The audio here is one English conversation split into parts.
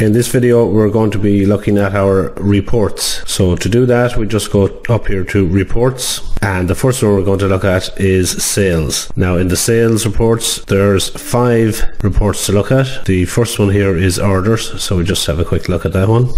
In this video we're going to be looking at our reports. So to do that we just go up here to reports, and the first one we're going to look at is sales. Now in the sales reports there's 5 reports to look at. The first one here is orders, so we just have a quick look at that one.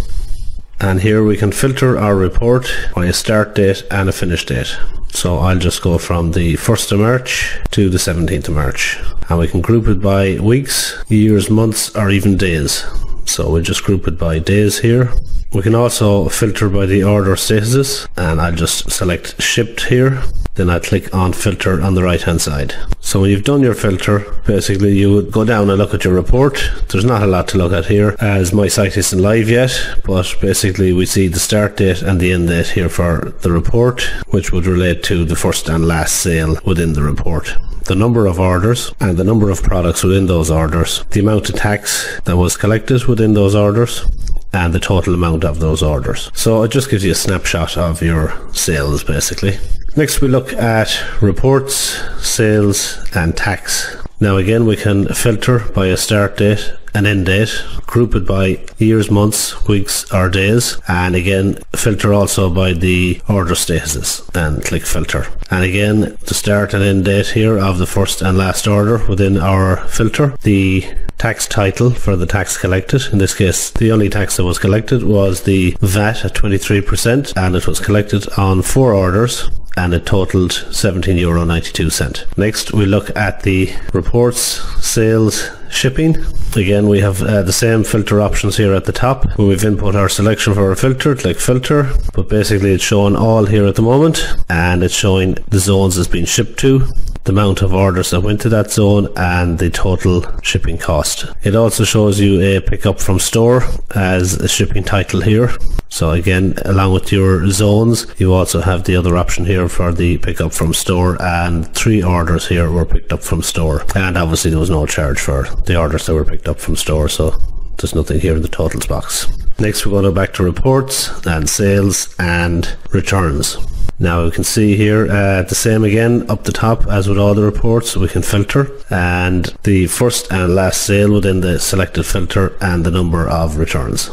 And here we can filter our report by a start date and a finish date. So I'll just go from the 1st of March to the 17th of March. And we can group it by weeks, years, months, or even days. So we'll just group it by days here. We can also filter by the order statuses, and I'll just select shipped here. Then I click on filter on the right hand side. So when you've done your filter, basically you would go down and look at your report. There's not a lot to look at here as my site isn't live yet, but basically we see the start date and the end date here for the report, which would relate to the first and last sale within the report, the number of orders and the number of products within those orders, the amount of tax that was collected within those orders, and the total amount of those orders. So it just gives you a snapshot of your sales basically. Next we look at reports, sales and tax. Now again we can filter by a start date, an end date, group it by years, months, weeks or days, and again filter also by the order statuses and click filter. And again the start and end date here of the first and last order within our filter, the tax title for the tax collected. In this case the only tax that was collected was the VAT at 23%, and it was collected on 4 orders and it totaled €17.92. Next we look at the reports, sales, shipping. Again we have the same filter options here at the top. When we've input our selection for our filter, click filter, but basically it's showing all here at the moment, and it's showing the zones it's been shipped to, the amount of orders that went to that zone, and the total shipping cost. It also shows you a pickup from store as a shipping title here. So again, along with your zones, you also have the other option here for the pickup from store, and 3 orders here were picked up from store, and obviously there was no charge for the orders that were picked up from store, so there's nothing here in the totals box. Next we're going to go back to reports and sales and returns. Now we can see here the same again up the top as with all the reports. We can filter and the first and last sale within the selected filter and the number of returns.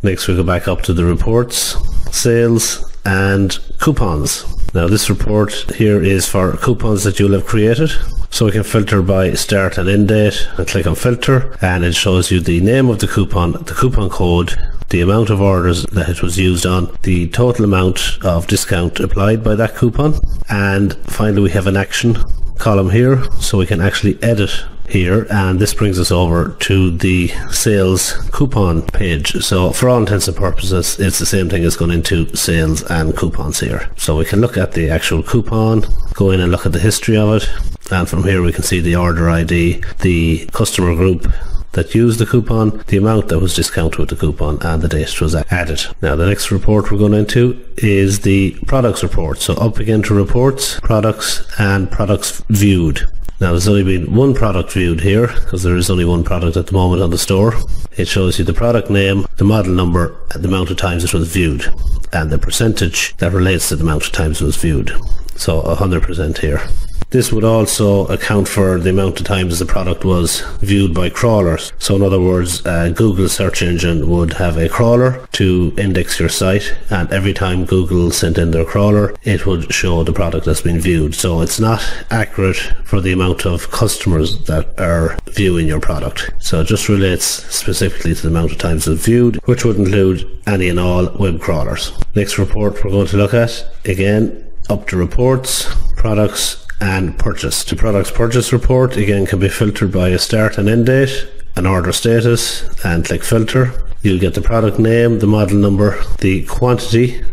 Next we go back up to the reports, sales and coupons. Now this report here is for coupons that you'll have created. So we can filter by start and end date and click on filter, and it shows you the name of the coupon code, the amount of orders that it was used on, the total amount of discount applied by that coupon, and finally we have an action column here, so we can actually edit here, and this brings us over to the sales coupon page. So for all intents and purposes it's the same thing as going into sales and coupons here. So we can look at the actual coupon, go in and look at the history of it, and from here we can see the order ID, the customer group that used the coupon, the amount that was discounted with the coupon, and the date it was added. Now the next report we're going into is the products report. So up again to reports, products and products viewed. Now there's only been one product viewed here because there is only one product at the moment on the store. It shows you the product name, the model number, and the amount of times it was viewed, and the percentage that relates to the amount of times it was viewed. So 100% here. This would also account for the amount of times the product was viewed by crawlers. So in other words, Google search engine would have a crawler to index your site, and every time Google sent in their crawler it would show the product that's been viewed. So it's not accurate for the amount of customers that are viewing your product. So it just relates specifically to the amount of times it's viewed, which would include any and all web crawlers. Next report we're going to look at, again up to reports, products and purchase. The products purchase report again can be filtered by a start and end date, an order status, and click filter. You'll get the product name, the model number, the quantity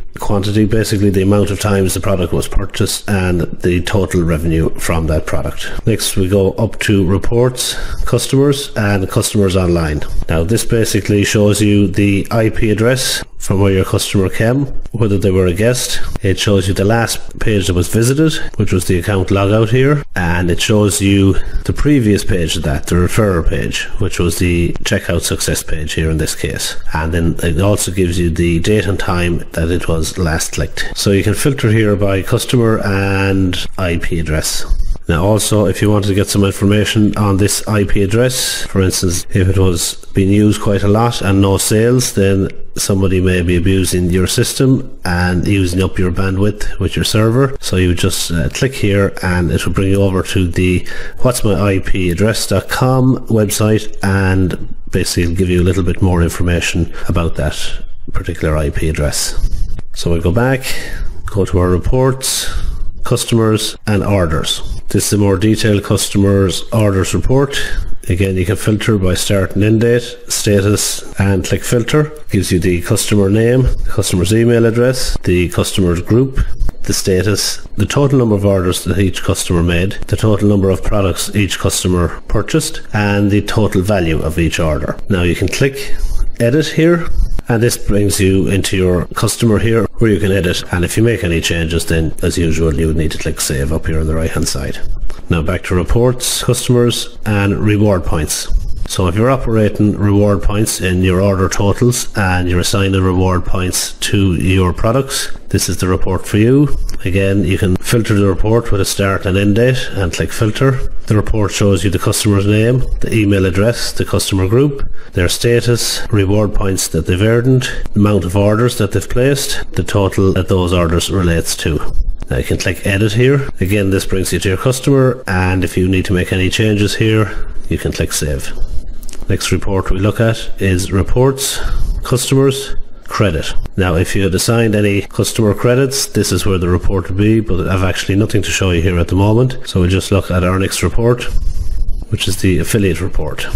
basically the amount of times the product was purchased, and the total revenue from that product. Next we go up to reports, customers and customers online. Now this basically shows you the IP address from where your customer came, whether they were a guest. It shows you the last page that was visited, which was the account logout here, and it shows you the previous page of that, the referrer page, which was the checkout success page here in this case. And then it also gives you the date and time that it was last clicked. So you can filter here by customer and IP address. Now also, if you wanted to get some information on this IP address, for instance, if it was being used quite a lot and no sales, then somebody may be abusing your system and using up your bandwidth with your server. So you just click here and it will bring you over to the whatsmyipaddress.com website, and basically it'll give you a little bit more information about that particular IP address. So we'll go back, go to our reports, customers and orders. This is a more detailed customers orders report. Again, you can filter by start and end date, status, and click filter. It gives you the customer name, the customer's email address, the customer's group, the status, the total number of orders that each customer made, the total number of products each customer purchased, and the total value of each order. Now you can click edit here, and this brings you into your customer here where you can edit, and if you make any changes, then as usual you would need to click save up here on the right hand side. Now back to reports, customers and reward points. So if you're operating reward points in your order totals and you're assigning reward points to your products, this is the report for you. Again, you can filter the report with a start and end date and click filter. The report shows you the customer's name, the email address, the customer group, their status, reward points that they've earned, the amount of orders that they've placed, the total that those orders relates to. Now you can click edit here. Again, this brings you to your customer, and if you need to make any changes here, you can click save. Next report we look at is reports, customers, credit. Now if you had assigned any customer credits, this is where the report would be, but I've actually nothing to show you here at the moment. So we'll just look at our next report, which is the affiliate report.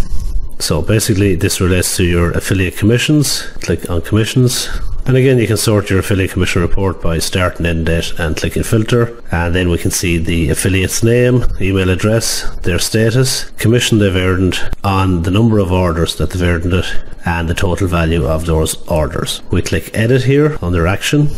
So basically this relates to your affiliate commissions. Click on commissions. And again, you can sort your affiliate commission report by start and end date and clicking filter. And then we can see the affiliate's name, email address, their status, commission they've earned on the number of orders that they've earned it, and the total value of those orders. We click edit here under action.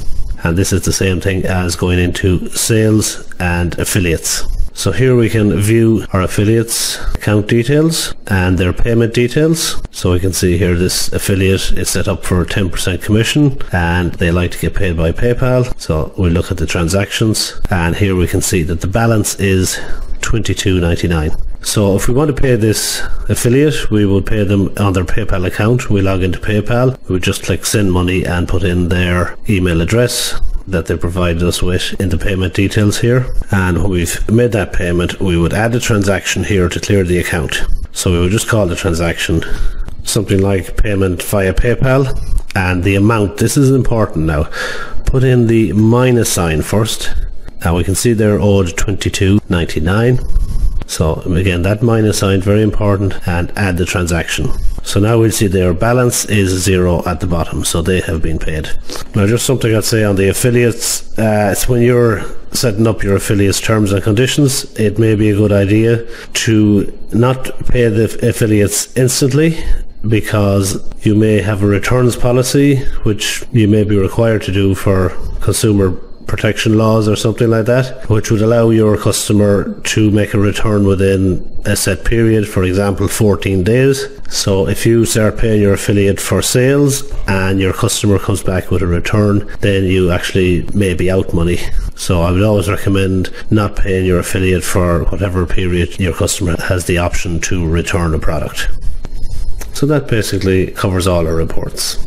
And this is the same thing as going into sales and affiliates. So here we can view our affiliates account details and their payment details. So we can see here this affiliate is set up for 10% commission and they like to get paid by PayPal. So we look at the transactions, and here we can see that the balance is $22.99. So if we want to pay this affiliate, we will pay them on their PayPal account. We log into PayPal, we would just click send money and put in their email address that they provided us with in the payment details here. And when we've made that payment, we would add a transaction here to clear the account. So we would just call the transaction something like payment via PayPal, and the amount, this is important now, put in the minus sign first. Now we can see they're owed $22.99. So again, that minus sign, very important, and add the transaction. So now we'll see their balance is 0 at the bottom, so they have been paid. Now just something I'd say on the affiliates, it's when you're setting up your affiliates terms and conditions, it may be a good idea to not pay the affiliates instantly, because you may have a returns policy which you may be required to do for consumer protection laws or something like that, which would allow your customer to make a return within a set period, for example 14 days. So if you start paying your affiliate for sales and your customer comes back with a return, then you actually may be out money. So I would always recommend not paying your affiliate for whatever period your customer has the option to return a product. So that basically covers all our reports.